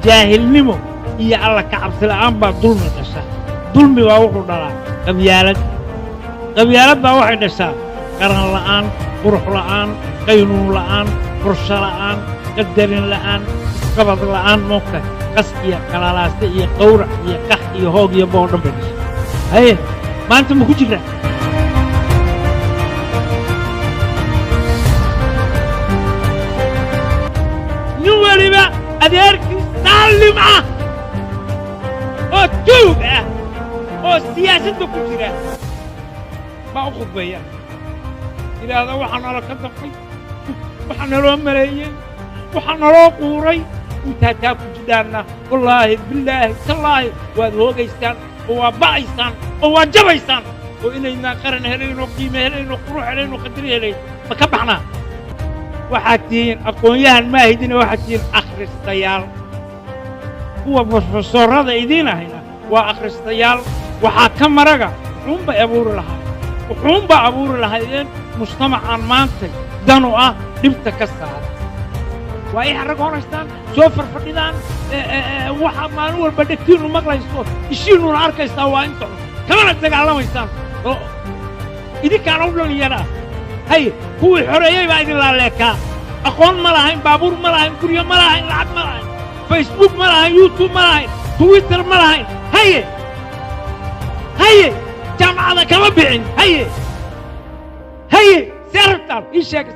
jaahil nimo iyo alla ka cabsi la'aan baa dulmi dhasha dulmi waa wuxuu dhalaa qabyaalad baa waxay dhashaa qaran la'aan qurux la'aan qaynuun la'aan qorshe la'aan qadarin la'aan qabad la'aan moogta qas iyo qalalaasta iyo qawrac iyo qax iyo hoog iyo boodhan bay dhashaa haye maanta ma ku jirtaa nin weliba adeerkii saalim ah oo tuug ah oo siyaasadda ku jira ma u khudbeeya ilaahda waxaa nala ka dafay waxaa naloo maleeyey waxaa naloo quuray intaa taa ku jidhaanna wallaahi bilaahi tallaahi waad hoogaysaan oo waa ba'aysaan oo waa jabaysaan oo inaynaan qaran helayn oo qiime helayn oo qurux helayn oo qadari helayn ma ka baxnaa waxaad tihiin aqoon-yahan maahidina waxaad tihiin akhristayaal kuwa profesorrada idiin ahayna waa akhristayaal waxaa ka maraga wuxuunbaa abuuri lahaydeen mujtamacaan maantay danu ah dhibta ka saara waa ay xarag horaystaan soo farfadhidaan waxaa maalin walba dhegtiinnu maqlayso ishiinnuna arkaysaa waa inta kamana dagaalamaysaan oo idinkaan u dhalinyara ah haye kuwii xoreeyey baa idin laaleekaa aqoon ma lahayn baabuur ma lahayn guryo ma lahayn lacag ma lahayn facebook ma lahayn youtube ma lahayn twitter ma lahayn haye jaamacada kama bixin haye see rabtaan ii sheega